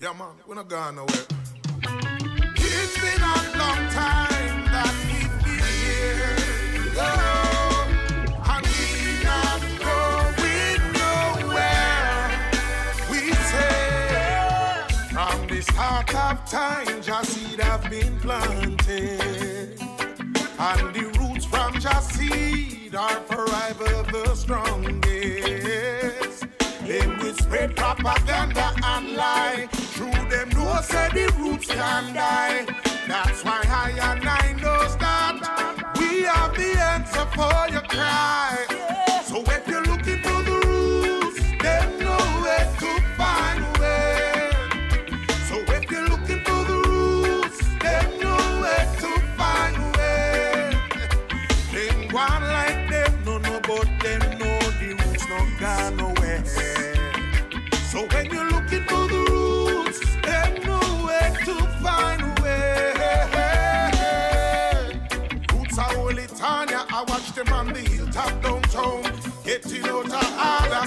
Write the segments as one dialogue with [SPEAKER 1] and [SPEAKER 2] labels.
[SPEAKER 1] Yeah, man, we're not going nowhere. It's been a long time that we've been here. Oh, and we're not going nowhere. We say, from the start of time, just seed have been planted. And the roots from just seed are forever the strongest. They will spread propaganda and lie. Through them no say the roots can die. That's why I and I knows that we have the answer for your cry. So if you're looking for the roots, then know where to find way. So if you're looking for the roots, then know where to find way. Them one like them, no, but them know the roots not gone nowhere. So when you're looking for the roots, them know where to find a way. Roots are only Tanya. I watch them on the hilltop downtown, getting out of order.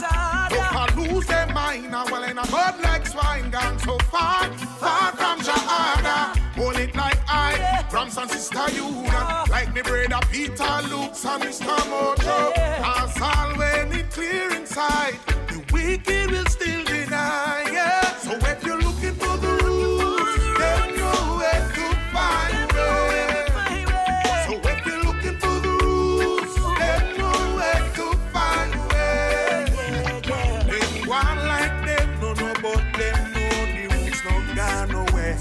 [SPEAKER 1] Don't lose their mind. Now well in a bud like swine, gone so far, far from Jahada. Hold it like I, from San Sister Yuna, like me brother Peter, Luke, and Mr. Mojo. As all when it clear inside, the wicked will still deny. Yeah. So if you're looking for the roots, then know where to find way. So if you're looking for the roots, then know where to find way. Them one like them, no, but them know the roots not gone nowhere.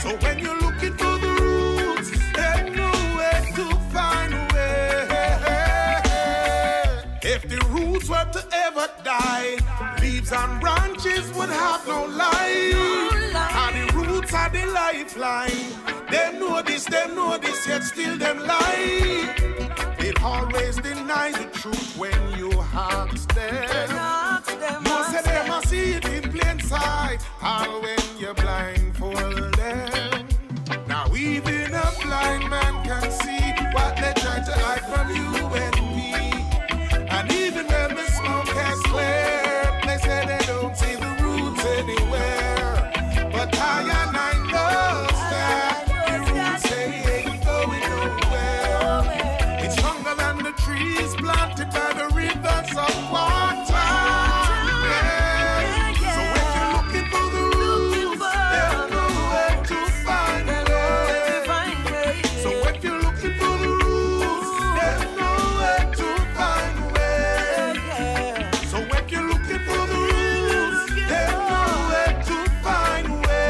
[SPEAKER 1] So when you're looking for the roots, then know where to find way. If the roots were to ever die, leaves and branches would have no life. And the roots are the lifeline. Them know this, yet still them lie. They always deny the truth when you ask them. Most of them I see it in plain sight, all when you blindfold them. Now even a blind man can see what they try to hide from you and me. And even when the smoke has cleared, they say they don't see the roots anywhere. But I and I know that the roots they ain't going nowhere. It's stronger than the trees planted by the rivers of water. Yeah. So if you're looking for the roots, there's nowhere to find way. So if you're looking for the roots, there's nowhere to find way. So if you're looking for the roots, there's nowhere to find way.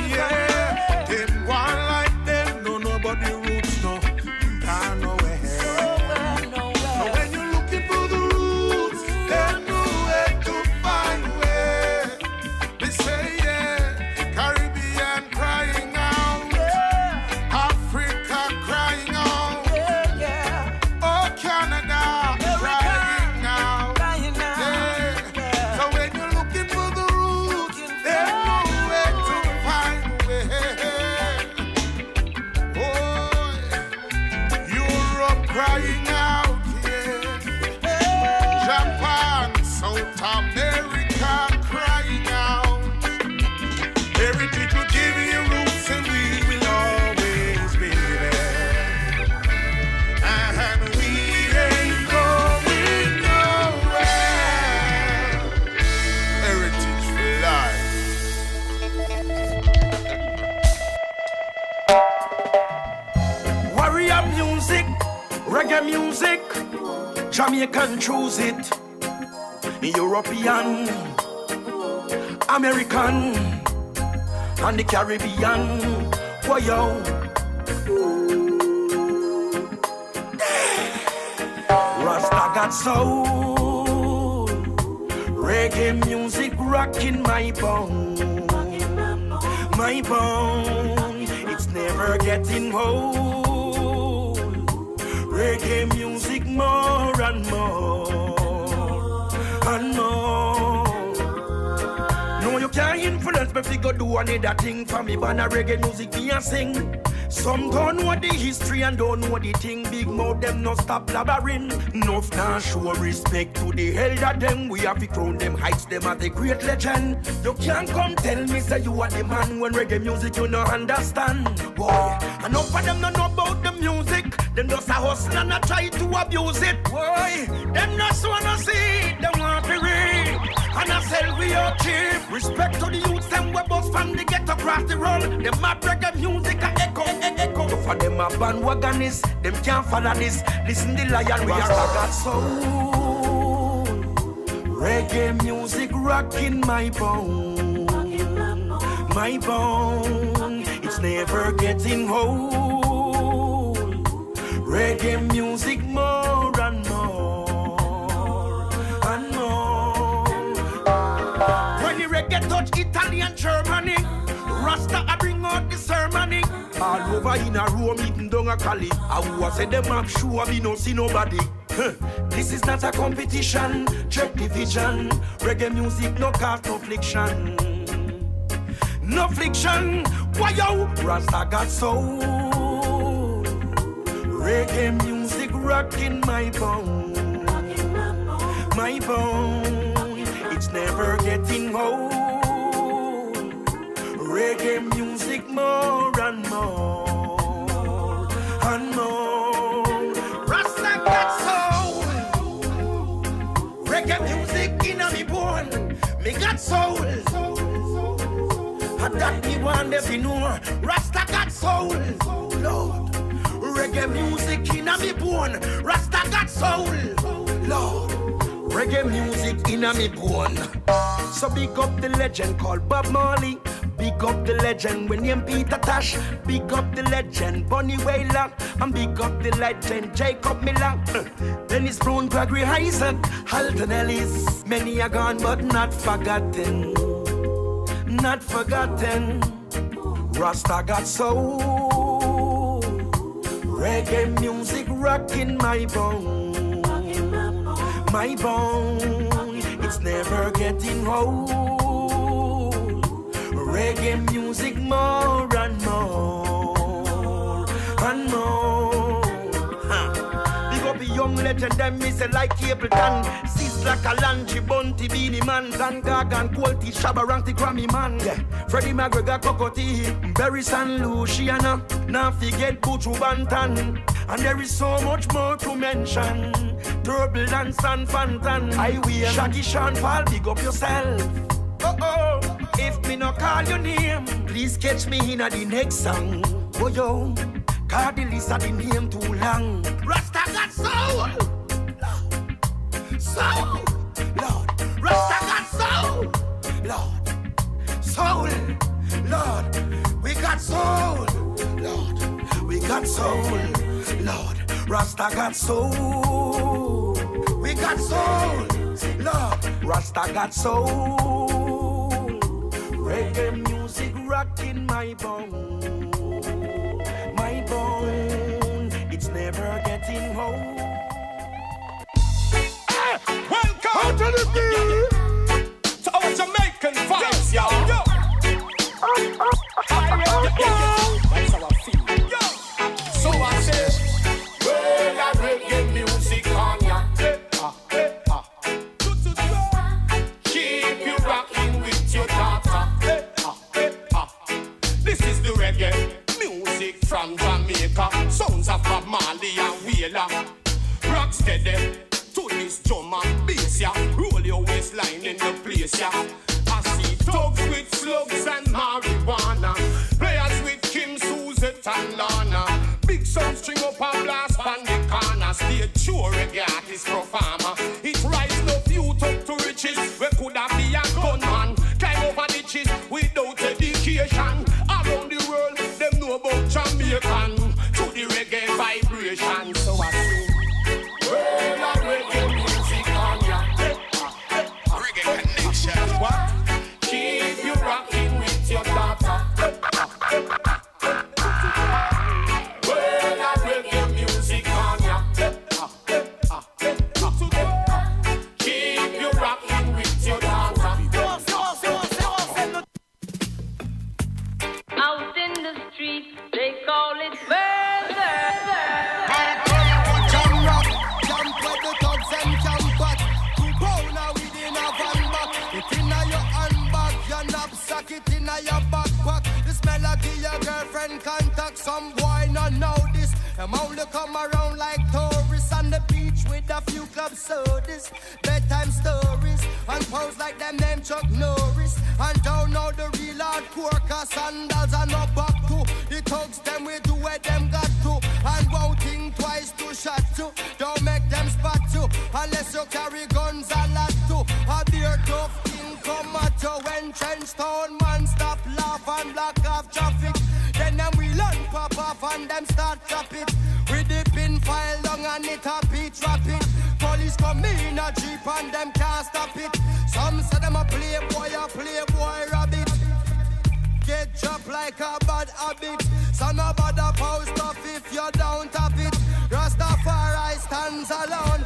[SPEAKER 1] Yeah, them one like them, no, but the roots no, can't nowhere. So when you're looking for the roots, there's nowhere to find way. They say yeah, Caribbean crying out, Africa crying out, oh Canada crying out. Yeah. So when you're looking for the roots, there's nowhere to find way. Oh, Europe crying out, yeah. Japan, South America crying out. Heritage will give you roots and we will always be there. And we ain't going nowhere. Heritage for life.
[SPEAKER 2] Warrior music, reggae music, Jamaican choose it, European, American, and the Caribbean. Why yo? Rasta got soul, reggae music rocking my bone, my bone. It's never getting old. Reggae music more and more and more. No, you can't influence me if you go do another thing for me. But a reggae music me a sing. Some don't know the history and don't know the thing. Big mouth them no stop blabbering. Enough now show respect to the elder them. We have to crown them heights them as a great legend. You can't come tell me say you are the man when reggae music you no understand. Boy, enough of them no know about the music. Them just a hustle and a try to abuse it. Boy, them just wanna see it, them want to read. And I sell we are cheap. Respect to the youths them we bust from the ghetto across the road. Them mad reggae music a echo. For them a bandwagonists, them can't follow this. Listen the lion, we are got soul. Reggae music rocking my bone. My bone, it's never getting old. Reggae music more and more and more. When the reggae touch Italy and Germany, Rasta I bring out the ceremony. All over in a room, eating down a Cali. I was say them up sure we no see nobody. This is not a competition, check division. Reggae music no cause no friction. No friction, why yo? Rasta got soul. Reggae music rocking my bone. My bone, it's never getting old. Reggae music more and more and more. Rasta got soul. Reggae music in me bone. Me got soul. And that me want every know. Rasta got soul. Lord. Reggae music in me bone. Rasta got soul. Lord. Reggae music in me bone. So big up the legend called Bob Marley. Big up the legend when named Peter Tosh. Big up the legend Bunny Wailer. And big up the legend Jacob Miller. Dennis Brown, Gregory Isaac, Halton Ellis. Many are gone but not forgotten. Not forgotten. Rasta got soul. Reggae music rocking my bone. My bone, it's never getting old. Reggae music more and more and more. Big up a young legend, them me say like Capleton. Sis like a Lanchi, Bunty, Beanie Man, Dan Gagan, Quality, Shabaranti, Grammy Man. Yeah. Freddie McGregor, Cocotee, Barry San Luciana. Now forget Buju Banton. And there is so much more to mention. Turbulence and Fantan. I will Shaggy Sean Paul, big up yourself. Oh, if me no call your name, please catch me in the next song. Oh yo, cause the list of the name too long. Rasta got soul, soul, Lord. Rasta got soul, Lord. Soul, Lord. We got soul, Lord. We got soul, Lord. Rasta got soul. We got soul, Lord. Rasta got soul. Reggae music rocking my bone. My bone, it's never getting old.
[SPEAKER 1] Welcome to the beat.
[SPEAKER 3] To our Jamaican vibes, yo. That's how I feel. So I say, well, I reggae music on ya. Keep you rocking with your daughter. This is the reggae music from Jamaica. Sounds of Bob Marley and Wheeler. Rock steady to this drum and bass, ya. Roll your waistline in the place, ya. I see thugs with slugs and marijuana. Players with Kim, Suzette and Lana. Big sound string up and blast on the corner. Stay true reggae artist performer. It rise no youth up to riches. We could have be a gunman. Climb over ditches without education. Around the world, them know about Jamaican. To the reggae vibration. So I sing, well, I reggae music on ya. Reggae connection. What? Keep you rocking with your daughter. Well, I reggae music on ya. Keep you rocking with your daughter.
[SPEAKER 4] Out in the street, they call it in your backpack. This melody your girlfriend contact. Some boy not know this. Them only come around like tourists on the beach with a few club sodas, bedtime stories, and pose like them name Chuck Norris. And don't know the real hardcore, cause sandals are no back to. The thugs them we do where them got to. And won't think twice to shot to. Don't make them spot to, unless you carry guns a lot to. A beer tough king come at you when trench town man stop laugh and block off traffic. Then them we learn pop off and them start chop it. We dip in file long and it a beat rapid. Police come in a jeep and them can't stop it. Some say them a playboy rabbit. Get chopped like a bad habit. So no bother post off if you don't tap it. Rastafari stands alone.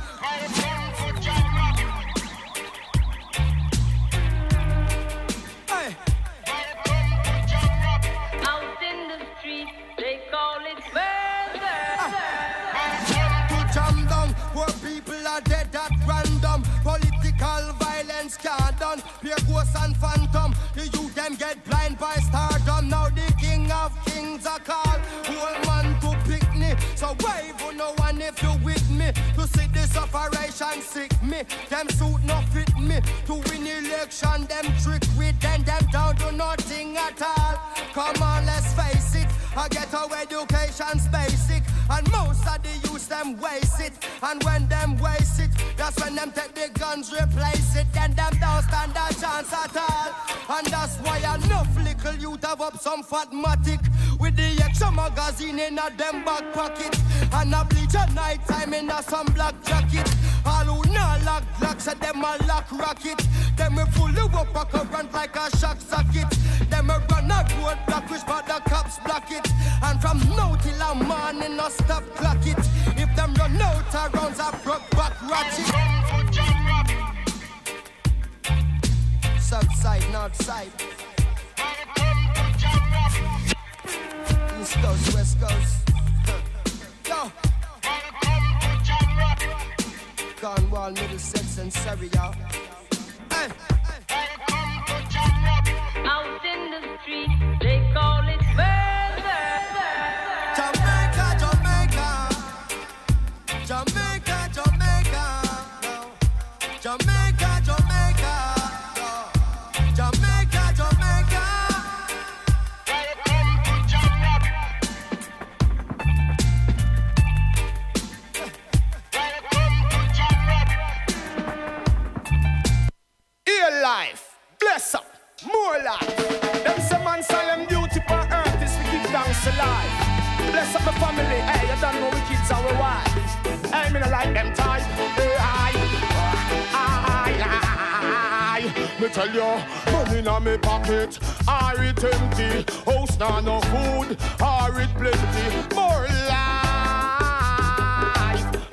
[SPEAKER 4] Hey.
[SPEAKER 5] Out in the street, they call it murder.
[SPEAKER 4] To jam down, where people are dead at random. Political violence can't done. Pure ghosts and phantom. The youth them get blind by stardom. Now the king of kings are called. Whole man to pick me. So wave on no one if you with me. To see this operation sick me. Them suit no fit me. To win election, them trick with them don't do nothing at all. Come on, let's face it. I get our education's basic. And most of the youth them waste it. And when them waste it, that's when them take the guns, replace it. Then them don't stand a chance at all. And that's why enough little youth have up some fatmatic with the extra magazine in a them back pocket. And a bleach at night time in a some black jacket. All who not lock blocks at them a lock rocket. Them we full up a current like a shock socket. Them we run a road block which but the cops block it. And from now till a morning no stop clock it. If them run out of rounds a broke back ratchet. South side, north side. East coast, west coast. Yo. Cornwall, Middlesex and Surrey, y'all. Hey.
[SPEAKER 5] Out in the street, they call it murder.
[SPEAKER 4] Jamaica, Jamaica. Jamaica, Jamaica. No. Jamaica, Jamaica. No. Jamaica, Jamaica.
[SPEAKER 3] Life, bless up, more life. Them say man solemn duty for earth is to give thanks to life. Bless up my family, hey, you don't know we kids and we wife. Hey, me no like them type. Hey, me tell you, money in me pocket, are it empty? House now no food, are it plenty? More life,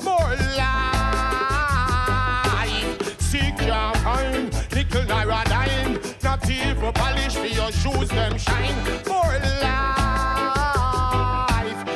[SPEAKER 3] more life. Seek your time. Nickel naira dime, not even polish for your shoes, them shine. More life,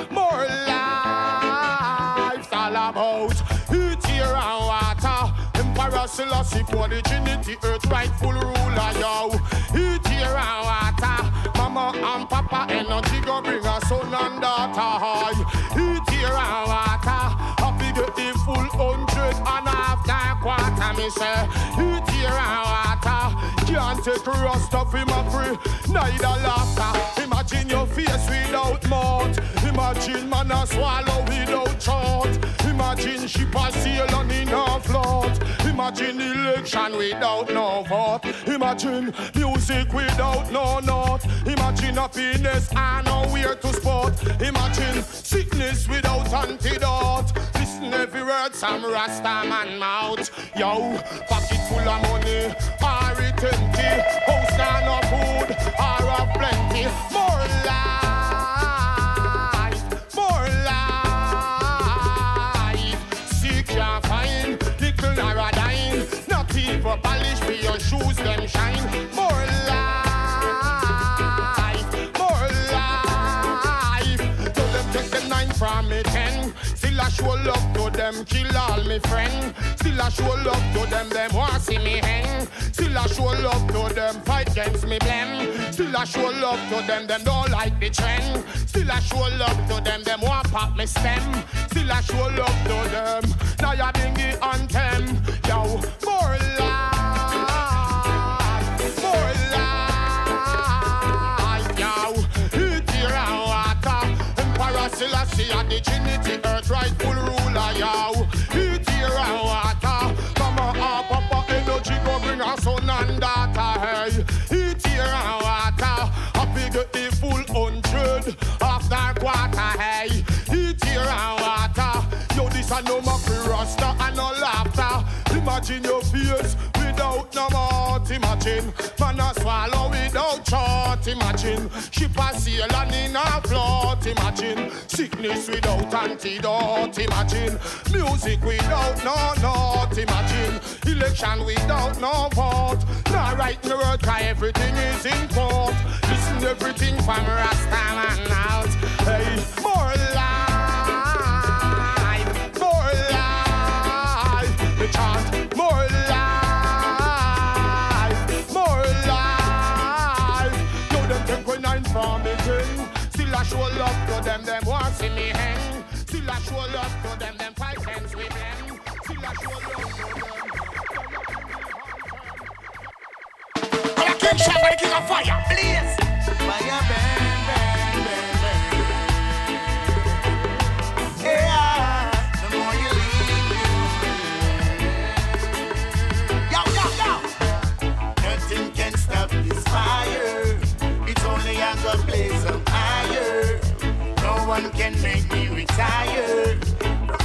[SPEAKER 3] more life. It's all about heat, air and water. Emperor Selassie for the Trinity, earth rightful ruler, yo. Heat, air and water. Mama and Papa energy go bring a son and daughter. Heat, air and water. Happy get the full 100 and after quarter, me say. Heat, air and water. Can't take a rust off him a free, neither laughter. Imagine your face without mouth. Imagine man a swallow without thought. Imagine ship a sail on in a float. Imagine election without no vote. Imagine music without no note. Imagine happiness and nowhere to spot. Imagine sickness without antidote. Listen every word some Rasta man mouth. Yo, pocket full of money, are it empty? House and no food, are of plenty. More life, more life. Seek your find, nickel or a dime. Not even polish for your shoes, them shine. More life, more life. So them take the 9 from me 10. Still I show love to them, kill all me friend. Still I show love to them want see me hang. Still I show love to them, fight against me blame. Still I I show love to them don't like the trend. Still I show love to them want pop me stem. Still I show love to them. Now you bring the anthem. Yo, more life, more life, yo. Eat here and water. Emperor Selassie and the Trinity, earth rightful ruler, yo. Eat here and water. Mama and Papa energy go bring our son and daughter, hey. Eat here and water. I figure the full 100 of that water, hey. Eat here and water. Yo, this a no mockery rasta and no laughter. Imagine your fears without no mouth, imagine. Man a swallow without chart, imagine. Ship a sail and in a float, imagine. Sickness without antidote, imagine. Music without no note, imagine. Election without no vote. Now right in the world, cause everything is in court. Listen everything from Rasta man out. Hey, more life, more life. The chant, more life, more life. Yo, them take when I'm from the thing. Still I show love to them want see me hang. Still I show love to them 5 cents with them. Still I show love to them. King Shabba, the king of fire, please.
[SPEAKER 6] Fire burn, burn, burn, burn. Yeah, the more you leave me. Yo, yo, yo. Nothing can stop this fire. It's only a God blaze of fire. No one can make me retire.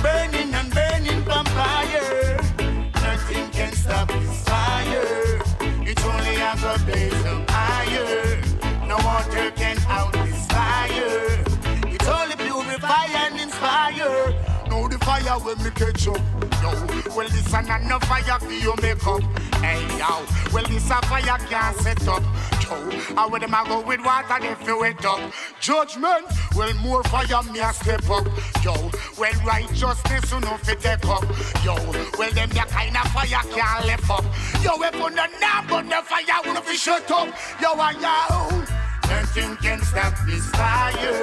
[SPEAKER 6] Burning and burning vampire. Nothing can stop this fire. It's only a God blaze of fire. No water can out this fire. It's only purify and inspire. Know the fire when me catch up. Yo, well this a no fire for your makeup. Hey yo, well this a fire can't set up. Yo, how would them a go with water if you wet up? Judgment, well more fire me a step up. Yo, well righteousness you know fit take up. Yo, well them the kind of fire can't lift up. Yo, we put the knob on the fire, we fi shut up. Yo, yo, nothing can stop this fire.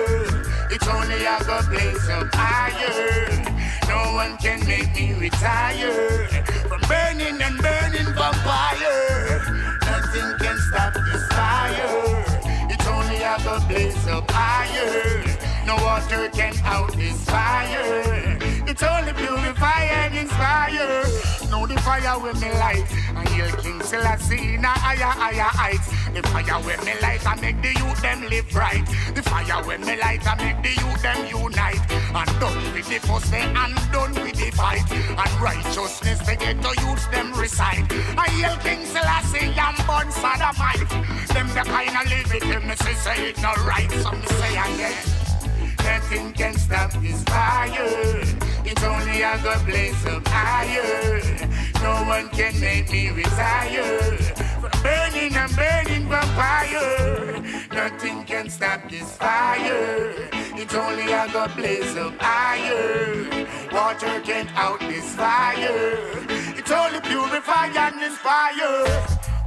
[SPEAKER 6] It's only a God blaze of fire. No one can make me retire from burning and burning vampire. Nothing can stop this fire. It's only a God blaze of fire. No water can out this fire. It's only purify and inspire. Know the fire with me light. And heal King Selassie in a higher heights. The fire with me light and make the youth them live right. The fire with me light and make the youth them unite. And done with the fuss they and done with the fight. And righteousness they get to use them recite. I heal King Selassie and burn sodomite. Them the kind of live it, them say it not right. Some say again. Nothing can stop this fire. It's only a God blaze of fire. No one can make me retire from burning and burning vampire. Nothing can stop this fire. It's only a God blaze of fire. Water can't out this fire. It's only purify and inspire.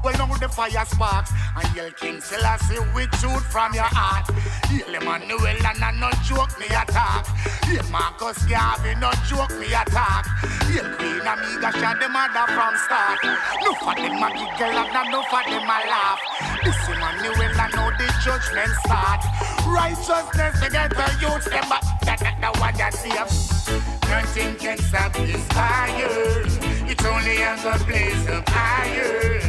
[SPEAKER 6] Well, now the fire sparks and yell King Selassie with truth from your heart. Yell Emmanuel and I no joke me attack. Yell Marcus Garvey no joke me attack. Yell Queen Amiga shot the mother from start. No for them a giggle and no for them a laugh. This Emmanuel I know the judgment start. Righteousness they get the youth them but that what that see. Nothing can stop this fire. It's only a God blaze of fire.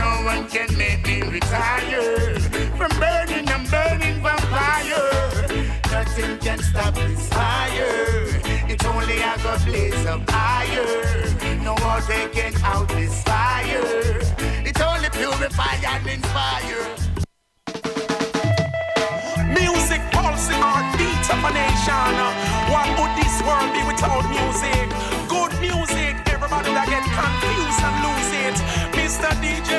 [SPEAKER 6] No one can make me retire from burning and burning vampire. Nothing can stop this fire. It's only a God blaze of fire. No water can out this fire. It's only purify and inspire.
[SPEAKER 2] Music, pulsing heart, beats of a nation. What would this world be without music? Good music, everybody that get confused and lose it. Mr. DJ,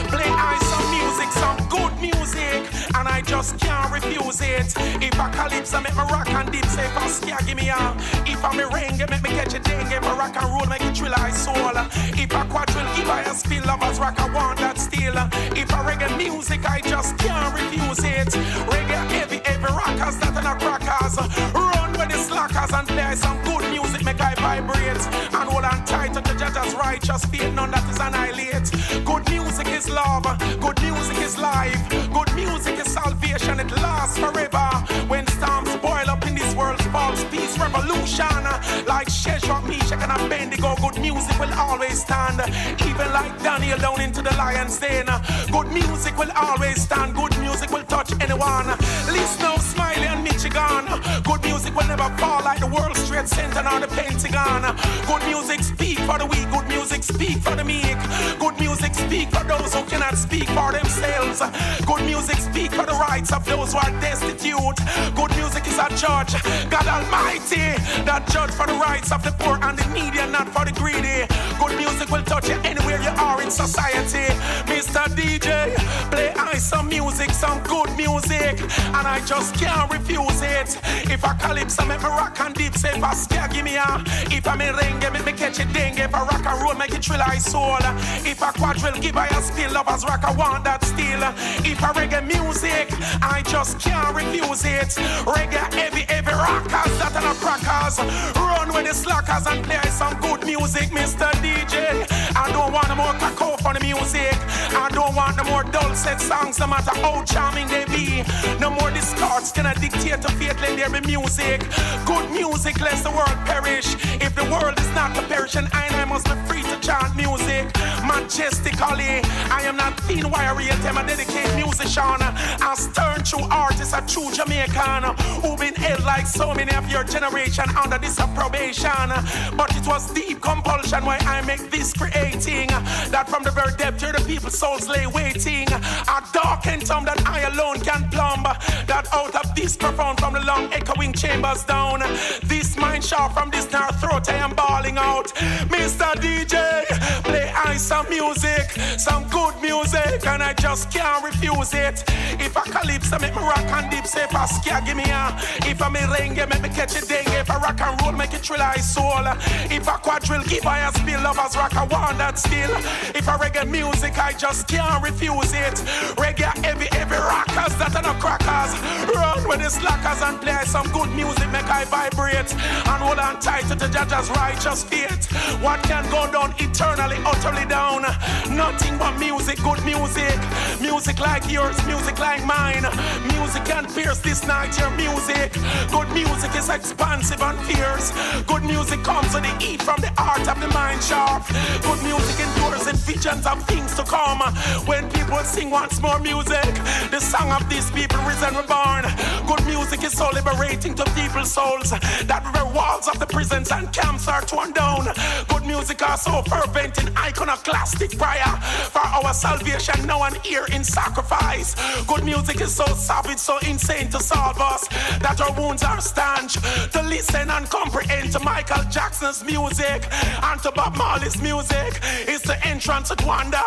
[SPEAKER 2] play I some music, some good music. And I just
[SPEAKER 7] just can't refuse it. If I calypso make me rock and dip, say if I scare, give me a. If I me rengue, make me catch a dengue. If I rock and roll, make it thrill I soul. If I quadrille, give I a spill, lovers rock, I want that still. If I reggae music, I just can't refuse it. Reggae heavy rockers that are not crackers. Run with the slackers and play some good music, make I vibrate. And hold on tight to the judge's righteous fate, none that is annihilate. Good music is love, good music is life. Good music is salvation, it lasts forever. When storms boil up in this world's false peace revolution, like Sheshach, Meshach and Abednego, good music will always stand. Even like Daniel down into the lion's den, good music will always stand. Good music will touch anyone. Listen now, Smiley and Michigan. Good music will never fall like the World Trade Center or the Pentagon. Good music speak for the weak. Good music speak for the meek. Good music speak for those who cannot speak for themselves. Good music speak for the rights of those who are destitute. Good music is a judge, God Almighty, that judge for the rights of the poor and the needy and not for the greedy. Good music will touch you anywhere you are in society. Mr. DJ, play some music, some good music, and I just can't refuse it. If I calypso, make me rock and dip, say if I scare, give me a. If I merengue, make me catch a dengue. If I rock and roll, make it thrill I soul. If I quadrille, give I a spill, lovers rock, I want that still. If I reggae music, I just can't refuse it. Reggae heavy rockers that are not crackers. Run with the slackers and play some good music, Mr. DJ. I don't want no more cacophony music. I don't want no more dulcet songs, no matter how charming they be. No more discords can I dictate to fate, let there be music. Good music lest the world perish. If the world is not to perish, and I must be free to chant music majestically. I am not thin wiry, yet I'm a dedicated musician. A stern true artist, a true Jamaican, who been held like so many of your generation under disapprobation. But it was deep compulsion why I make this creating. That from the very depth here the people's souls lay waiting. A dark and tomb that I alone can plumb. That out of this profound from the long echoing chambers down. This mind sharp from this narrow throat I am bawling out. Mr. DJ, play some music, some good music, and I just can't refuse it. If I calypso, make me rock and dip, say if I scare, give me a. If I merengue, make me catch a dengue. If I rock and roll, make it thrill I soul. If I quadrille, give I a spill, lovers rock, I want that still. If I reggae music, I just can't refuse it. Reggae heavy rockers that are not crackers. Run with the slackers and play some good music, make I vibrate. And hold on tight to the judge's righteous fate. What can go down eternally, utterly down? Nothing but music, good music. Music like yours, music like mine. Music can pierce this night, your music. Good music is expansive and fierce. Good music comes with the heat from the heart of the mind sharp. Good music endures in visions of things to come. When people sing once more music, the song of these people risen reborn. Good music is so liberating to people's souls that the walls of the prisons and camps are torn down. Good music are so fervent in iconoclastic prayer for our salvation now and here in sacrifice. Good music is so savage, so insane to solve us that our wounds are stanch. To listen and comprehend to Michael Jackson's music and to Bob Marley's music is the entrance to wonder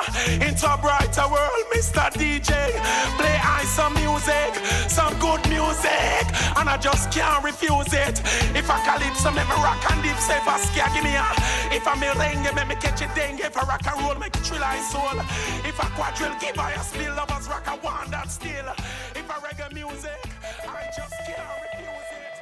[SPEAKER 7] into a brighter world. Mr. DJ, play some music, some good music, and I just can't refuse it. If I calypso, make me rock and dip, say if I scare, give me a. If I merengue, make me catch a dengue. If I rock and roll, make it thrill I soul. If I quadrille, give I a spill, lovers rock, I want that still. If I reggae music, I just can't refuse it.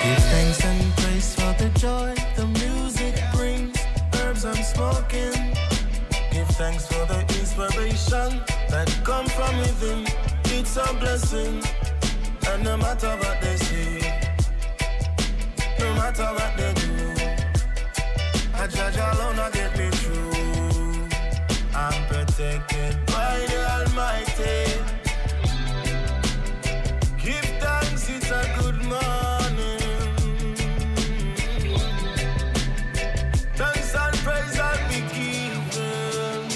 [SPEAKER 8] Give thanks and praise for the joy the music brings. Herbs I'm smoking. Give thanks for the inspiration that come from within. It's a blessing. And no matter what they say, no matter what they do, I judge alone, I get me through. I'm protected by the Almighty. Give thanks, it's a good morning. Thanks and praise I'll be given.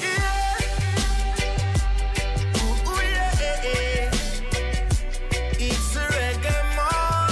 [SPEAKER 8] Yeah. Ooh, yeah. It's a reggae morning.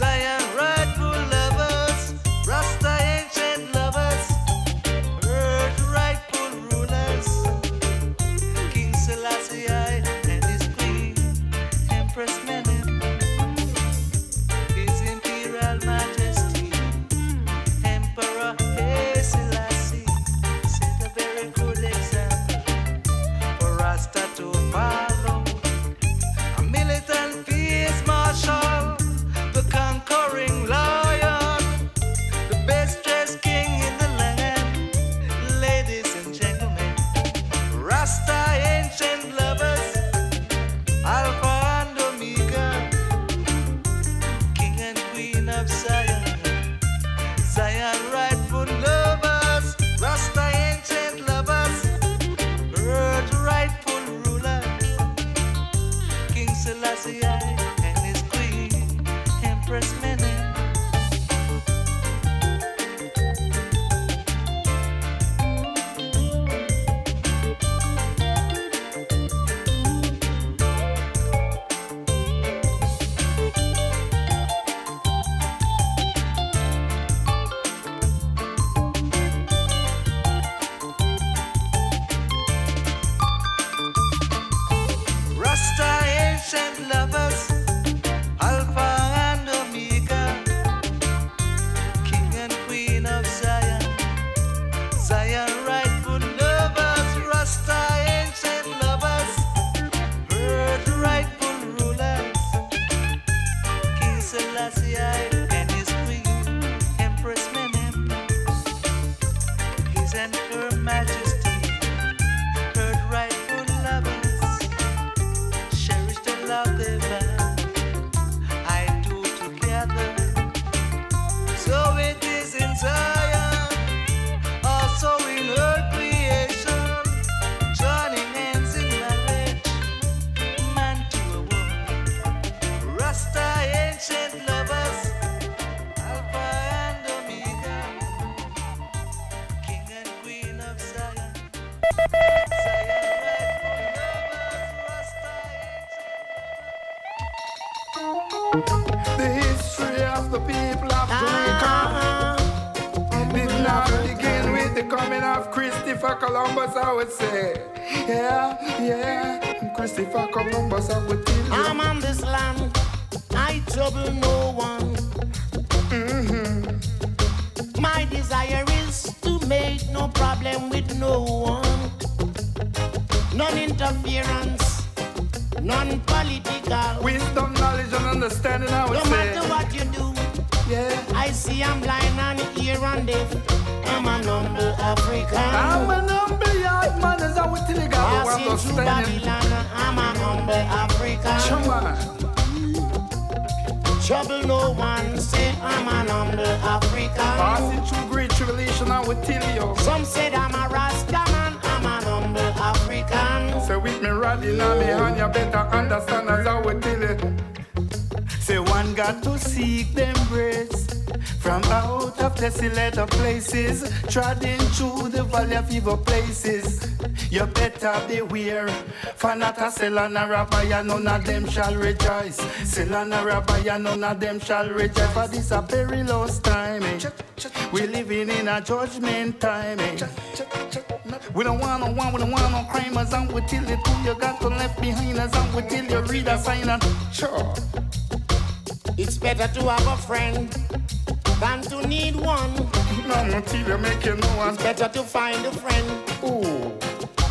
[SPEAKER 8] Zion rightful lovers, Rasta ancient lovers, earth rightful rulers, King Selassie I and his queen, Empress Menen, His Imperial Majesty, Emperor Haile Selassie, set a very good example for Rasta to follow. A militant peace marshal, the conquering lion, the best dressed king in the land. Ladies and gentlemen, Rasta ancient lovers, Alpha and Omega, King and Queen of Zion, Zion rightful lovers, Rasta ancient lovers, earth rightful ruler, King Selassie I and his queen, Empress Menen. Rasta ancient lovers, Alpha and Omega, King and Queen of Zion, Zion rightful lovers, Rasta ancient lovers, earth rightful rulers, King Selassie I and his queen, Empress Menen, His and Her Majesty, earth rightful lovers, cherish the love they vow, I do together. So it is in Zion, also in her creation, joining hands in marriage, man to a woman. Rasta ancient lovers, Alpha and Omega, King and Queen of Zion, Zion rightful lovers, Rasta ancient.
[SPEAKER 9] The history of the people of Jamaica did not begin with the coming of Christopher Columbus, I would say. Yeah, Christopher Columbus, I would tell you.
[SPEAKER 6] I'm on this land, I trouble no one. My desire is to make no problem with no one. None interference, none political.
[SPEAKER 9] Wisdom, knowledge, and understanding, I would
[SPEAKER 6] No
[SPEAKER 9] say.
[SPEAKER 6] matter what you do,
[SPEAKER 9] Yeah.
[SPEAKER 6] I see I'm blind and ear and deaf. I'm an humble African.
[SPEAKER 9] I'm an humble young man, as I would tell you, God, who
[SPEAKER 6] Passing through
[SPEAKER 9] understanding.
[SPEAKER 6] Babylon, I'm an humble African.
[SPEAKER 9] Come on.
[SPEAKER 6] Trouble no one, say I'm an humble African.
[SPEAKER 9] Passing through great tribulation, I would tell you.
[SPEAKER 6] Some said I'm a Rasta man, I'm an humble African.
[SPEAKER 9] Say with me riding on me hand, you better understand as I would tell you. Say one got to seek them grace from out of desolate places, treading through the valley of evil places. You better beware, for not a Selana Rabbiah, none of them shall rejoice. Selana Rabbiah, none of them shall rejoice. For this a perilous time, we living in a judgment time. We don't want no one, we don't want no crime, as I'm with till it you got to left behind, as I'm with till you read a sign and sure.
[SPEAKER 6] It's better to have a friend than to need one.
[SPEAKER 9] No, until you make you know
[SPEAKER 6] It's better to find a friend
[SPEAKER 9] oh,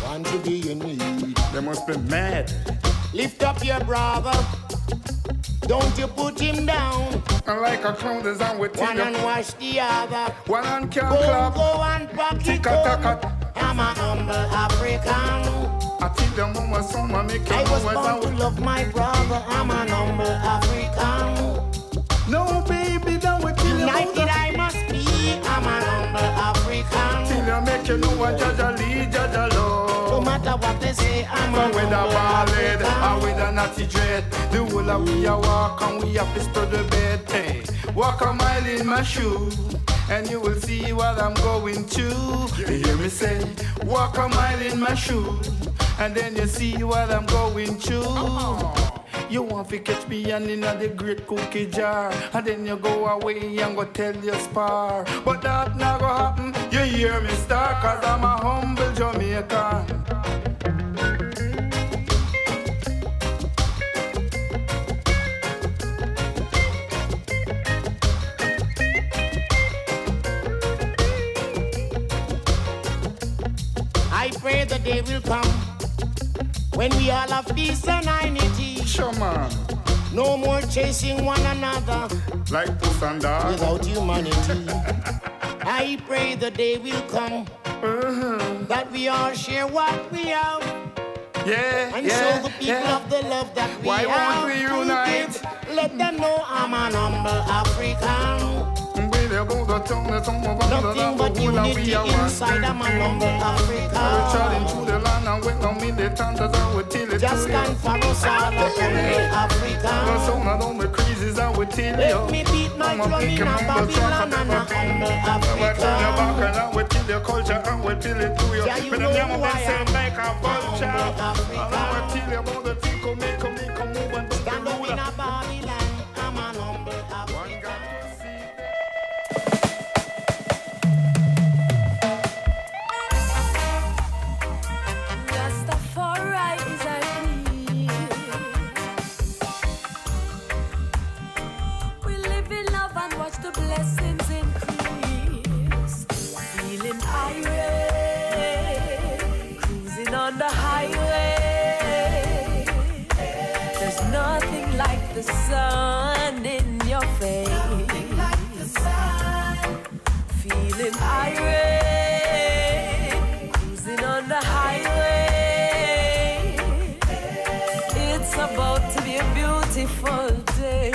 [SPEAKER 6] than to be in need.
[SPEAKER 9] they must be mad.
[SPEAKER 6] Lift up your brother, don't you put him down.
[SPEAKER 9] And like a clown, as I'm with
[SPEAKER 6] One
[SPEAKER 9] you.
[SPEAKER 6] and wash the other.
[SPEAKER 9] One hand can
[SPEAKER 6] Go,
[SPEAKER 9] clap.
[SPEAKER 6] go and pocket
[SPEAKER 9] Tick-a-tack-a.
[SPEAKER 6] I'm a humble African.
[SPEAKER 9] I tell them mama, someone make you
[SPEAKER 6] I
[SPEAKER 9] know
[SPEAKER 6] was
[SPEAKER 9] as
[SPEAKER 6] born to love my brother. I'm an humble African.
[SPEAKER 9] No, baby, don't we kill you.
[SPEAKER 6] United I must be. I'm an humble African.
[SPEAKER 9] Till you make you know what Jaja lead, Jaja
[SPEAKER 6] No
[SPEAKER 9] love.
[SPEAKER 6] matter what they say, I'm
[SPEAKER 9] But
[SPEAKER 6] an
[SPEAKER 9] with a
[SPEAKER 6] humble
[SPEAKER 9] ballad, or
[SPEAKER 6] African.
[SPEAKER 9] with a natty dread, the whole of we a walk and we have to spread the bed. Hey, walk a mile in my shoe, and you will see what I'm going through. You hear me say, walk a mile in my shoe, and then you see what I'm going through. You want to catch me and in the great cookie jar, and then you go away and go tell your spar. But that not go happen, you hear me star, cause I'm a humble Jamaican.
[SPEAKER 6] I pray the day will come when we all have peace and unity.
[SPEAKER 9] Sure, man.
[SPEAKER 6] No more chasing one another
[SPEAKER 9] like puss and dog
[SPEAKER 6] without humanity. I pray the day will come that we all share what we have.
[SPEAKER 9] Yeah,
[SPEAKER 6] and show the people of the love that we have.
[SPEAKER 9] Why won't we unite?
[SPEAKER 6] Let them know I'm an humble African. Nothing but unity inside, I'm an humble African. Just stand for us all, I'm humble African. Let me beat my drum in a Babylon, I'm a humble African. Yeah, you know who I am, humble African. Stand up in a Babylon, I'm an humble African.
[SPEAKER 10] The blessings increase, feeling irate, cruising on the highway. There's nothing like the sun in your face. Feeling irate, cruising on the highway. It's about to be a beautiful day.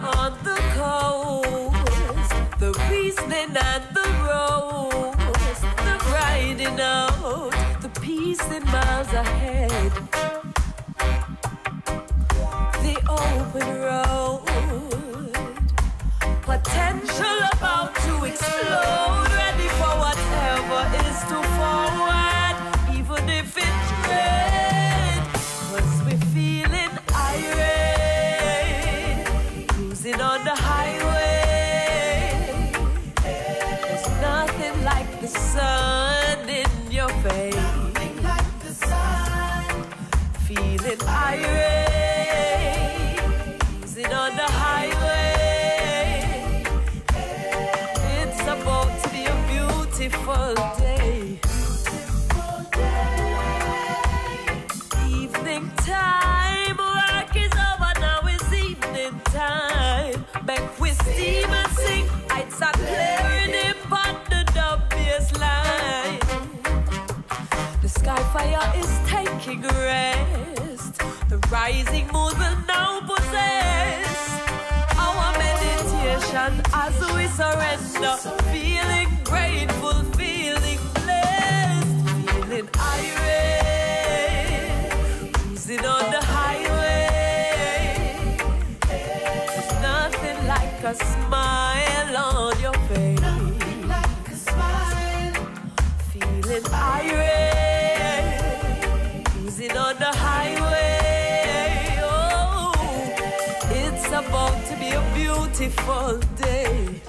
[SPEAKER 10] On the coast, the reasoning and the rose, the riding out, the peace in miles ahead, the open road, potential about to explode, ready for whatever is to forward, even if it's red, 'cause we're feeling irate. On the highway, there's nothing like the sun in your face. Feeling irate, cruising on the highway. It's about to be a beautiful day. Evening time, work is over, now it's evening time. Back with steam and sing, lights are clearing in on the bass line. The sky fire is taking rest. The rising moon will now possess our meditation as we surrender. Feeling grateful, feeling blessed, feeling irate, cruising on the highway. Like a smile on your face, like a smile. Feeling irate, cruising on the highway. Oh, it's about to be a beautiful day.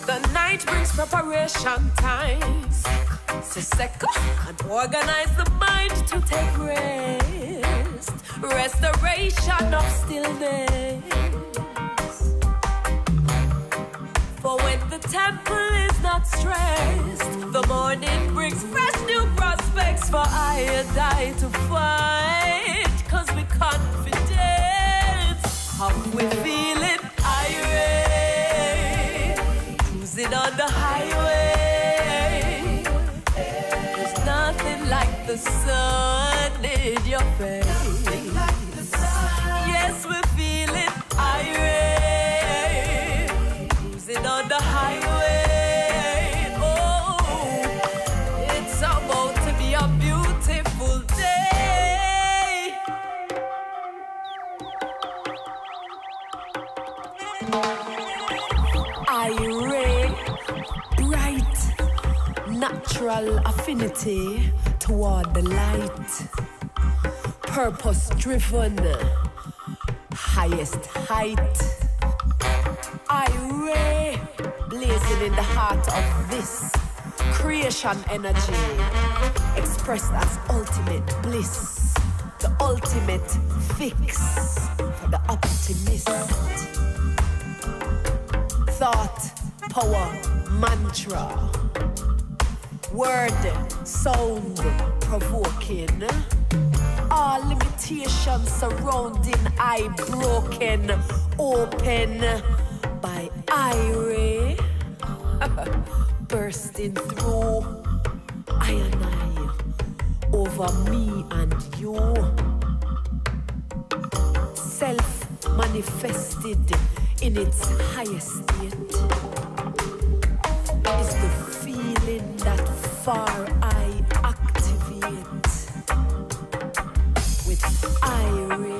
[SPEAKER 10] The night brings preparation time, Siseka, and organize the mind to take rest. Restoration of stillness. For when the temple is not stressed, the morning brings fresh new prospects for I and I to fight. 'Cause we confident, how we feeling irate, cruising on the highway. There's nothing like the sun in your face. Yes, we're feeling irate, cruising on the highway. Oh, it's about to be a beautiful day. Irate, bright, natural affinity toward the light. Purpose driven, highest height. Ray blazing in the heart of this creation energy, expressed as ultimate bliss, the ultimate fix for the optimist. Thought, power, mantra, word, sound, provoking. All limitations surrounding I broken, open by Ray, bursting through I and I, over me and you. Self-manifested in its highest state is the feeling that far I activate with Ray.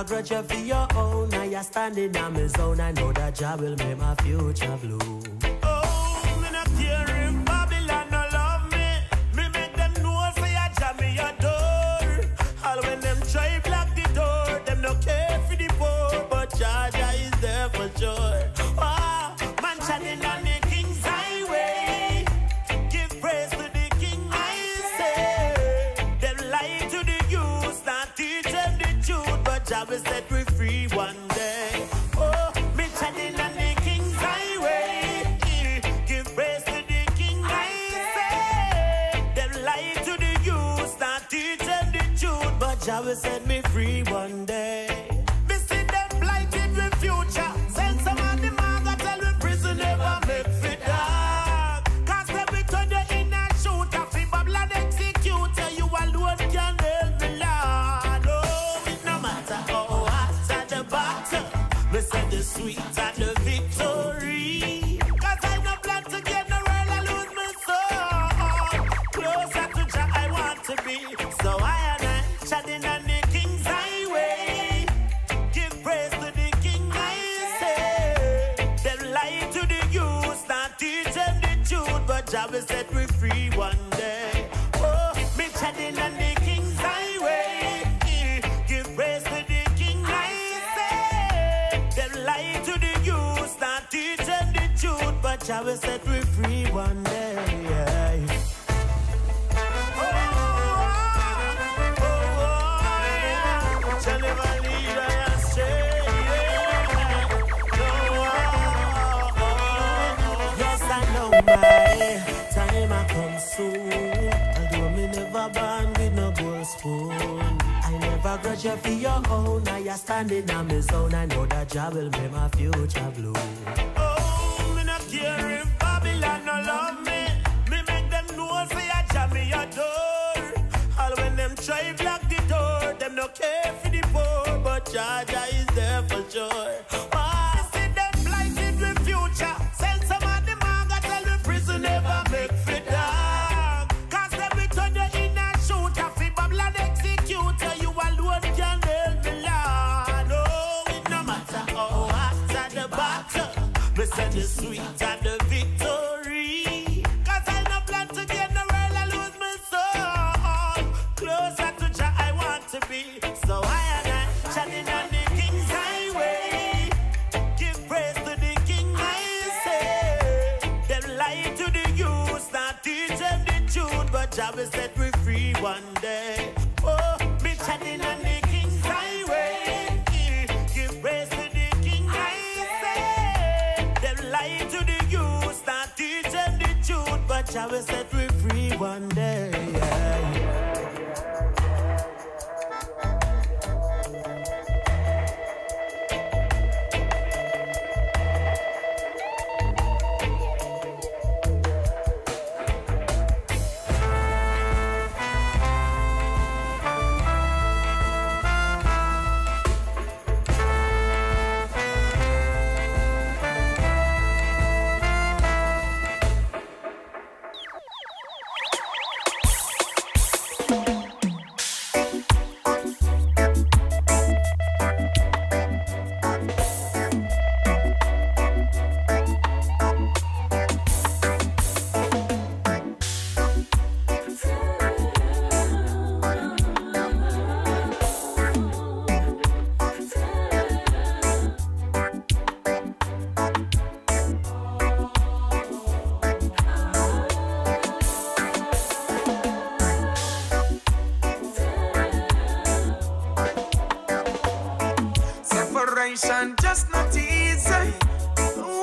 [SPEAKER 11] Grudge you for your own. Now you're standing on my zone. I know that job will make my future bloom. Oh, me not care if Babylon no love me. Me make them know say I jam me your door. All when them try block the door, them no care for the poor, but Jaja is there for sure. Wow, man chanting on the King's Highway. Give praise to the King, I say. Them lie to the youth, not teach them the truth, but Jah will set we free one day. Oh, me chanting on the King's Highway. Give praise to the King, I say. Them lie to the youth, not teach them the truth, but Jah will set me free one day. Me see them blighted with future. Send some of the maga tell me prison never make fit dark. Cause them we turn you in and shoot a fi Babylon executor. You alone can help me, Lord. Oh, it no matter how hot at the battle, me say the sweet at the victory. Cause I no plan to get no world I lose my soul. Closer to Jah I want to be. So I and I chatting on the King's Highway. my time I come soon. Although me never born with no gold spoon, I never grudge you for your own. Now you're standing on my zone. I know that job will make my future bloom. Oh, me not care if Babylon no love me. Me make them know say I jam me your door. All when them try block the door, them no care for the poor, but Jaja is there for sure. I see them blighted with future. Send some of the manga, tell the prison never make fit dog. Cause every time you in a shooter, fi Babylon executor, you alone can help the Lord. Oh, it no matter how hot at the battle, me say the sweet at the victory. Cause I no plan to get no world, I lose my soul. Closer to Jah I want to be, so I am chatting on the King's highway. Give praise to the King, I say. Them lie to the youth, not teach them the truth, but Jah will set we free one day. Oh, me chatting on the King's highway. Give praise to the King, I say. Them lie to the youth, not teach them the truth, but Jah will set we free one day.
[SPEAKER 12] Separation just not easy.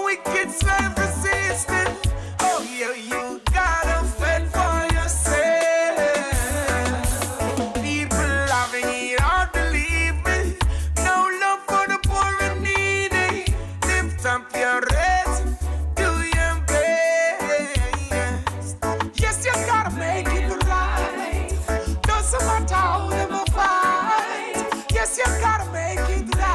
[SPEAKER 12] Wicked self-resisting. Oh, you gotta fend for yourself. People loving it hard, believe me. No love for the poor and needy. Lift up your heads, do your best. Yes, you gotta make it right. Doesn't matter how them a fight. Yes, you gotta make it right.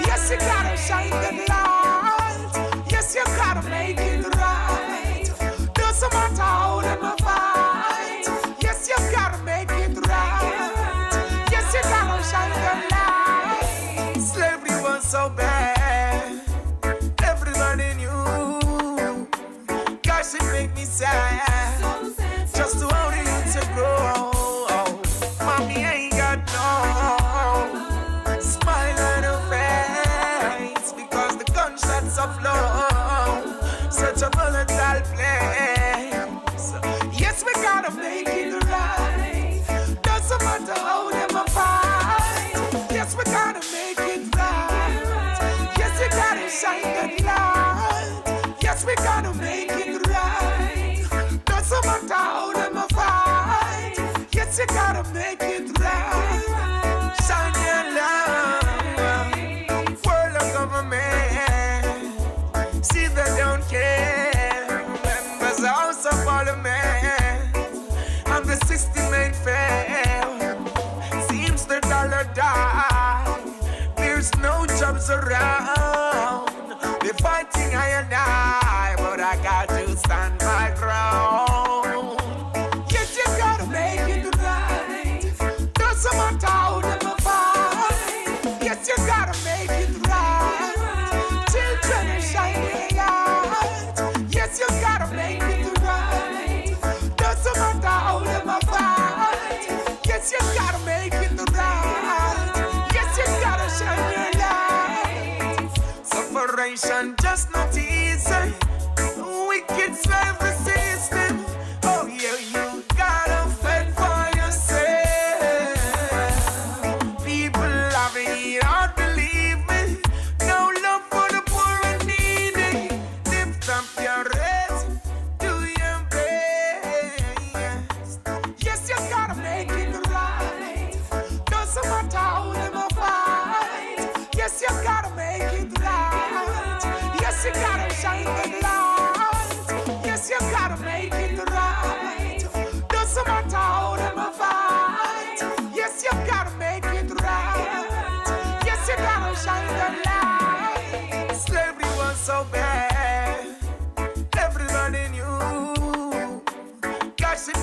[SPEAKER 12] Yes, you gotta shine the light. Yes, you gotta make it right. Doesn't matter how them a fight. Yes, you gotta make it right. Yes, you gotta shine the light. Slavery was so bad, everybody knew. Gosh, it make me sad, just to how the youth to grow. Mommy ain't got no smile on her face because the gunshots are flow. Such a volatile place. Yes, we gotta make it right. Doesn't matter how them a fight. Yes, we gotta make it right. Yes, you gotta shine that light. Yes, we gotta make it right. Doesn't matter how them a fight. Yes, you gotta make it right. Shine your light. World of government, see they don't care. Members of House of Parliament, and the system ain't fair. Seems the dollar die. There's no jobs around. They're fighting I and I, but I got to stand my ground. Yes, you gotta make it right. Doesn't matter how them a fight. Yes, you gotta make it right. Children are shining light. Yes, you gotta make it right. Doesn't matter how them a fight. Yes, you gotta make it right. Yes, you gotta shine your light. Separation just not easy. Wicked self-resisting. Oh, you gotta fend for yourself. People loving it hard, believe me. No love for the poor and needy. Lift up your heads,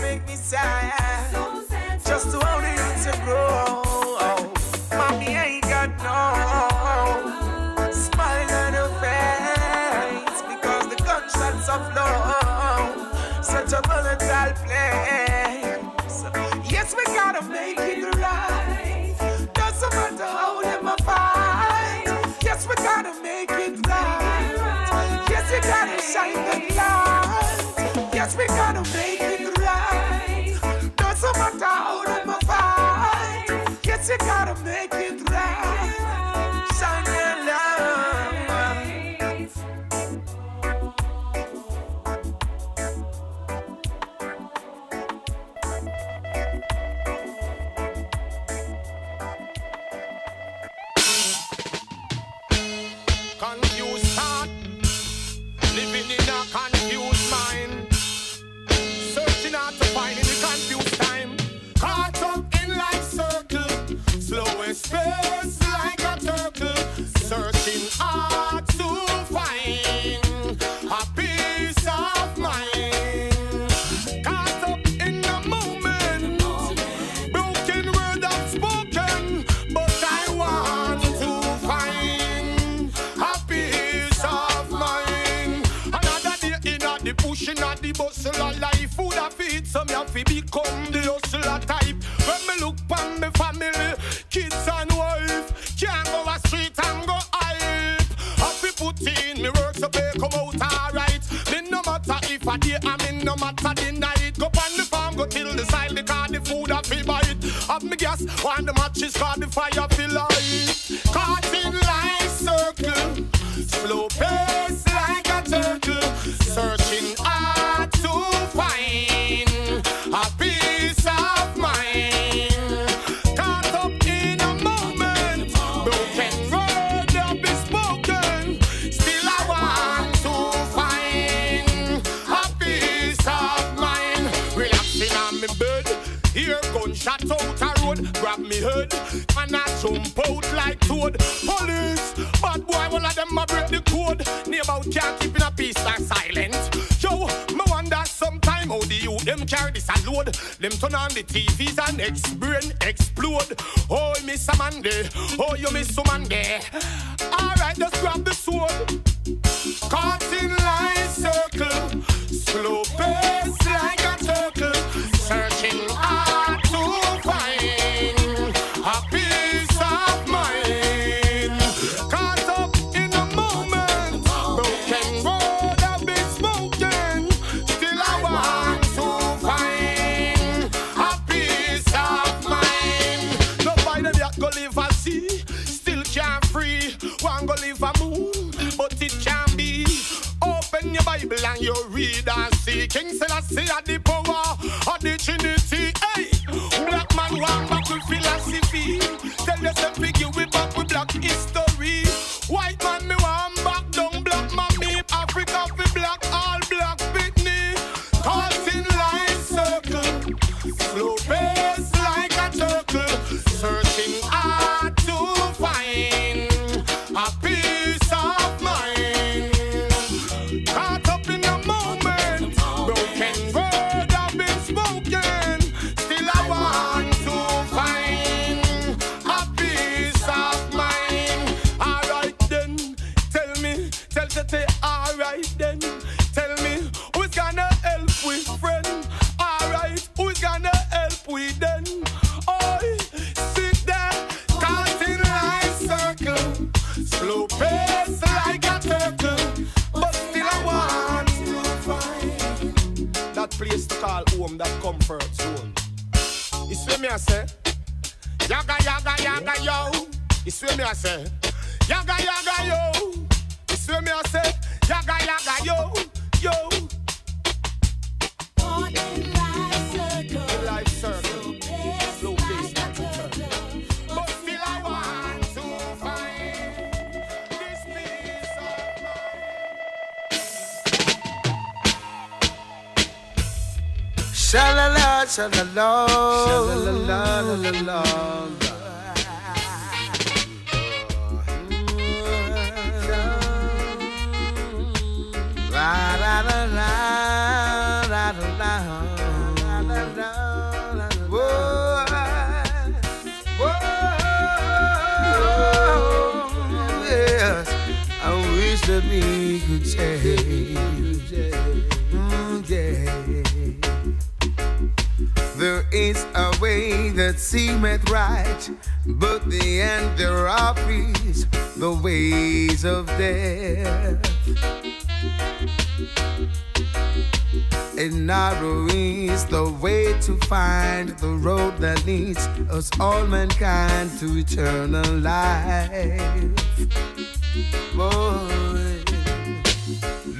[SPEAKER 12] make me sad. So sad, so just to hold it to grow. Mommy ain't got no smile on her face because the gunshots of love, such a volatile place. Yes, we gotta make it right. Doesn't matter how them a fight. Yes, we gotta make it right. Yes, we gotta shine the light. Yes, we gotta make it right. Doesn't matter how them a fight. Yes, you gotta make it right. Shine your light.
[SPEAKER 3] Confused thought, living in a confused mind, searching out to find in the confused time. Caught up in life's circle, slowest pace like a turtle, searching hard to find a peace of mind. Caught up in the moment, broken word unspoken, but I want to find a peace of mind. Another day in the pushing of the bustle of life, food I feed, some have to become the hustler type. When me look on me family, kids and wife, can't go a street and go hype. Have to put in me work so pay come out alright. Then no matter if I day, I mean no matter the night. Go on the farm, go till the side, because the food I feel bite. Have me gas, when the matches, cause the fire feel light. Caught in life's circle, slow pace like a turtle, searching hard to find a peace of mind. Caught up in a moment, broken word up is spoken. Still I want to find a peace of mind. Relaxing on my bed, hear gunshot out a road, grab me head and I jump out like toad. Police, bad boy, all of them a break the code. Neighbor can't keep in a peace or silent. Yo, me wonder sometime how the youth them carry this a load. Them turn on the TVs and brain explode. Oh, Miss Amanda, oh, you Miss Amanda. Alright, just grab the sword. Caught in life's circle, slow pace like a turtle, searching hard to find a peace of mind. Caught up in a moment, broken road have been smoking. Still I want to find a peace of mind. Nobody that go live a sea, still can't free. One go live a moon, but it can't be. Open your Bible and you read and see. King Selassie had the power of the Trinity. Hey, black man walk back with philosophy. Tell yourself we give it back with black history. White man me want back down, black man me Africa for black, all black Whitney. Caught in life's circle, slow pace like a turtle, searching hard to find a peace of mind. Caught up in a moment, broken word have been spoken. Still I want to find a peace of mind. Alright then, tell me, alright then, tell me who's gonna help with friend. Alright, who's gonna help with then? Oh, sit there, caught in life's circle, slow pace like a turtle, but still I want to find that place to call home, that comfort zone. You see me I say, yaga yaga yaga yo. You see me I say, yaga yaga yo. You see me I say, yaga yaga yo yo. In life circle, slow pace like a turtle, but still I want to find this peace of mind.
[SPEAKER 12] Sha-la-la, sha-la-la, sha-la-la, la-la-la. La-la-la-la, la-la-la.
[SPEAKER 13] that we could change. There is a way that seemeth right, but the end thereof is the ways of death. And narrow is the way to find the road that leads us all mankind to eternal life. Boy,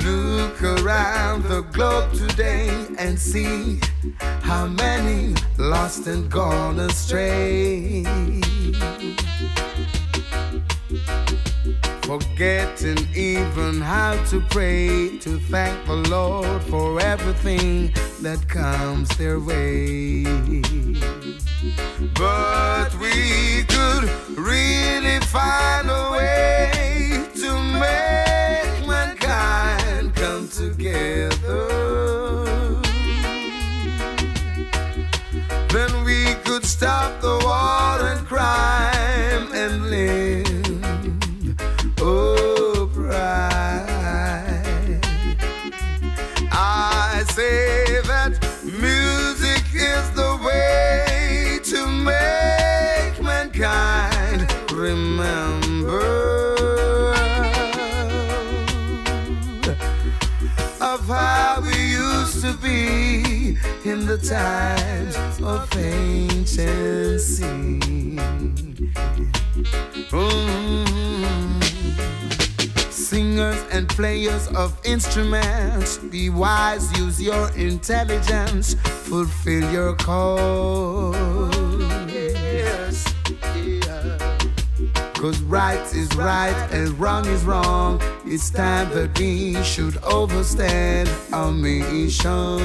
[SPEAKER 13] look around the globe today and see how many lost and gone astray, forgetting even how to pray, to thank the Lord for everything that comes their way. But we could really find a way to make mankind come together. Then we could stop the war and crime and live. Oh, pride. I say that music is the way to make mankind remember of how we used to be in the times of anciency. Singers and players of instruments, be wise, use your intelligence, fulfill your call. Yes, yeah. 'Cause right is right and wrong is wrong. It's time that we should overstand our mission.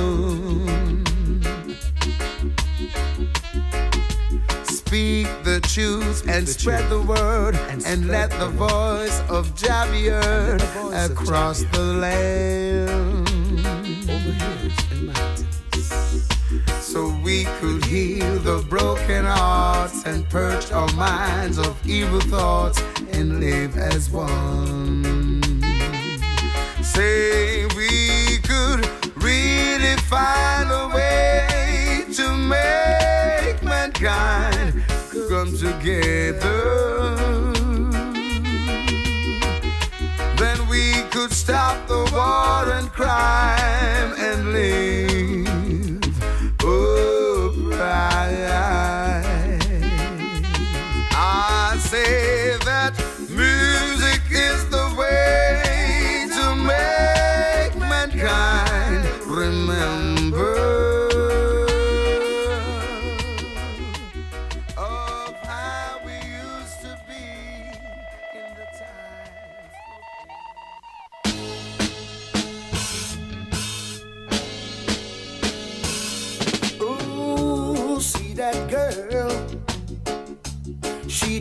[SPEAKER 13] Speak the truth and spread the word, and let the voice of Jah be heard across the land. So we could heal the broken hearts and purge our minds of evil thoughts and live as one. Say we could really find a way to make mankind come together. Then we could stop the war and crime and live. Oh, pride. I say that music is the way to make mankind remember.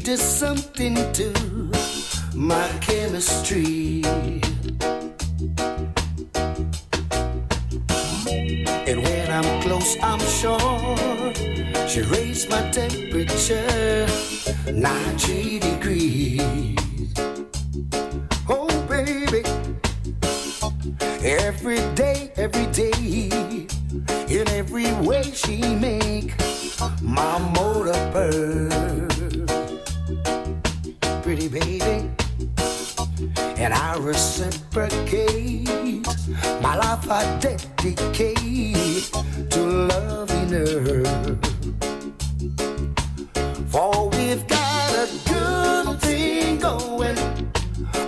[SPEAKER 14] Did something to my chemistry, and when I'm close, I'm sure she raised my temperature 90 degrees. Oh baby, every day, in every way she make my motor burn. Pretty baby, and I reciprocate my life, I dedicate to loving her. For we've got a good thing going,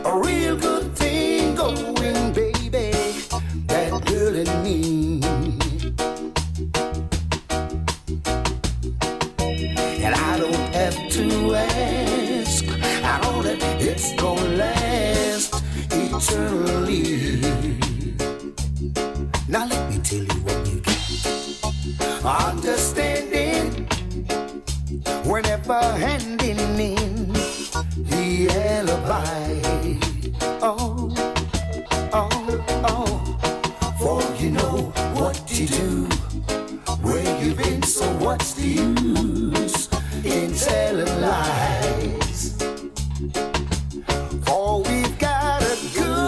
[SPEAKER 14] a real good thing going, baby, that girl and me. And I don't have to ask, I know that it's gonna last eternally. Now let me tell you what we got. Understanding, whenever handing in the alibi. Oh, oh, oh. For you know what you do, where you've been, so what's the use in telling lies? For we've got a good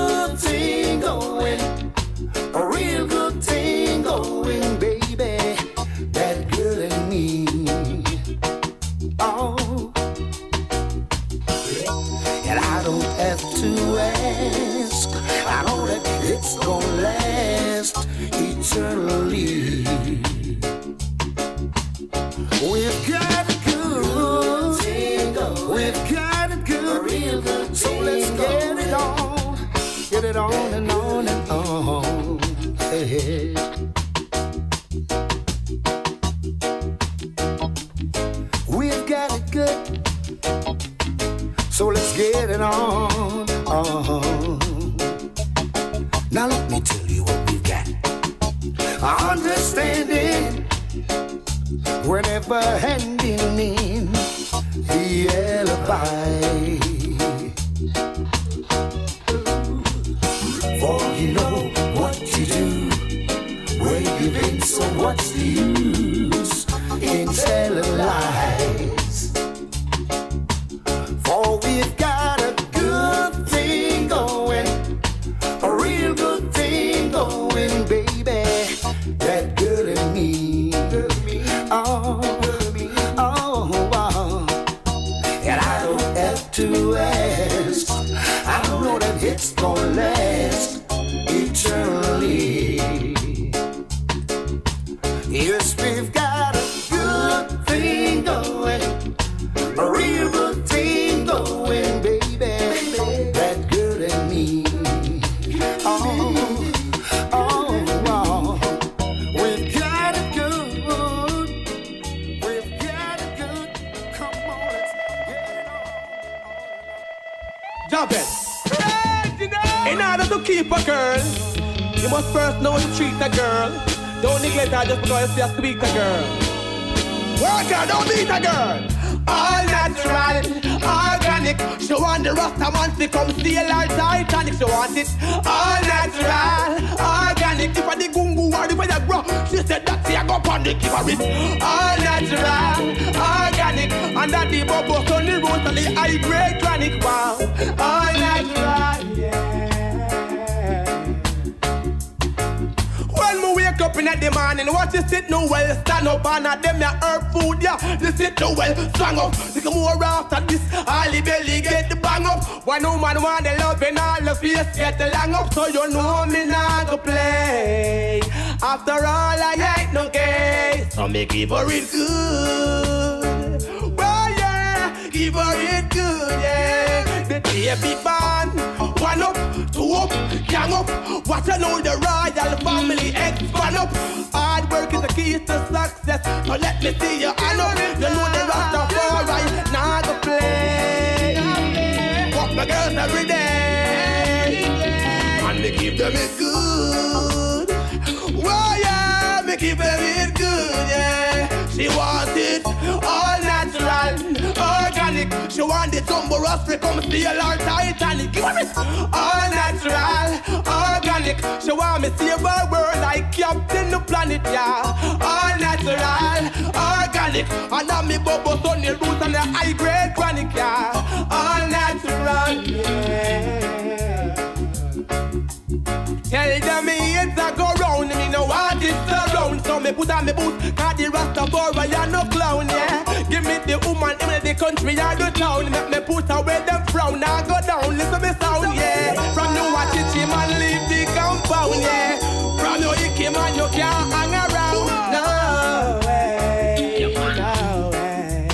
[SPEAKER 14] right. We've got it good, so let's get it on. Now let me tell you what we've got. Understanding, whenever handing in the alibi. For you know what you do, where you've been, so what's the use in telling lies? For we've got a good thing going, a real good thing going, baby. That girl and me, oh, and I don't have to ask. I don't know that it's gonna last eternally. Yes, we've got a good thing going, a real good thing going, baby. That girl and me, we've got it good, we've got it good. Come on, let's get it on.
[SPEAKER 15] Jump it. In order to keep a girl, you must first know how to treat a girl. Don't neglect her just because you have to beat a girl. Work her, don't beat a girl. All natural, organic. She want the Rasta man to come steal her Titanic. She want it all natural, organic. If I the gungu or the Viagra, she said that she a go on the keep her it. All natural, organic. And that the bubbles on the road and the high grade chronic. Wow, all natural, yeah. When we wake up in the morning, watch you sit no well, stand up and at them ya herb food, yeah. They sit no well, strong up. Think more after this, all the belly get the bang up. One woman want the love and all the face get the lang up. So you know me not go play. After all, I ain't no gay. So me give her it good. Well, yeah, give her it good, yeah. The baby band, one up, two up, gang up. Watch you know the royal family expand up. Hard work is the key to success. So let me see you, I know. You know the Rastafari, now go play. Fuck my girls every day, and me keep them it good. Well, yeah, me keep them it good, yeah. She wants it all natural, organic. She want the Tumbo Rasta come steal her Titanic. Give her it all natural, organic. She want me save her world like Captain the Planet, yeah. All natural, organic. And I'm me bubbles on the roots and the high grade chronic, yeah. All natural, yeah. Tell them me it's a go round, me no want it around. So me put on me boots, cause the Rastafari are no clown, yeah. Give me the woman in the country or the town. Make me put away them frown, now go down, listen me sound, yeah. From you watch it, man, leave the compound, yeah. From you icky man, you can't hang around, no way, no way.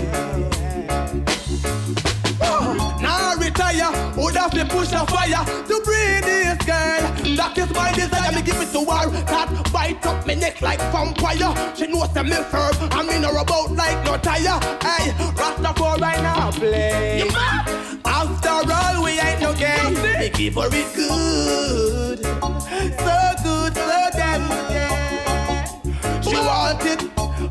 [SPEAKER 15] Now retire, would have to push a fire to breathe this girl. That is my desire, me give it to her. That bite up me neck like vampire. She knows that me firm, and me know about like no tire. Hey, Rastafari now play. After all, we ain't no game. Me give her it good, so good, so damn yeah. She want it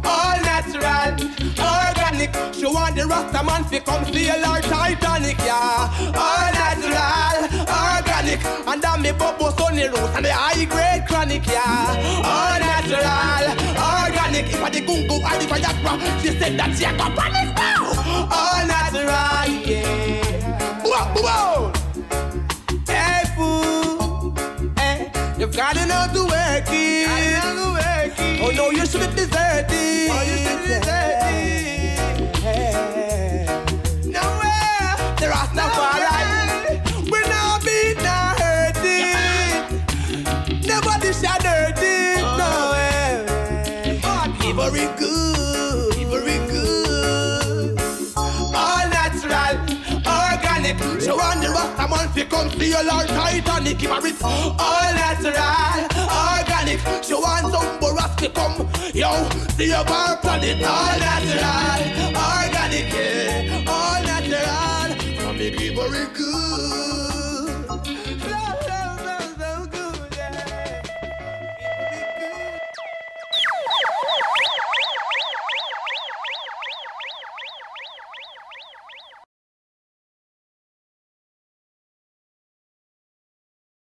[SPEAKER 15] all natural, organic. She want the Rasta man to come steal her Titanic, yeah. All natural, organic. And that me bubbles on the roots and the high grade chronic, yeah. All natural, organic. If I the gungu or the Viagra, she said that she a go panic now. All natural, yeah. Whoa, whoa. Hey, fool, hey, you've got to know to work it. Oh no, you should be deserted. Oh, you should be deserted. Hey. No way, the Rastafari. We're not beat, not hurt it. Nobody shall hurt it. No way. Give her it good, give her it good. All natural, organic. She want the Rasta man to come steal her Titanic. Give her it all natural, organic. save our planet. All natural, organic, yeah, all natural. From it we very good.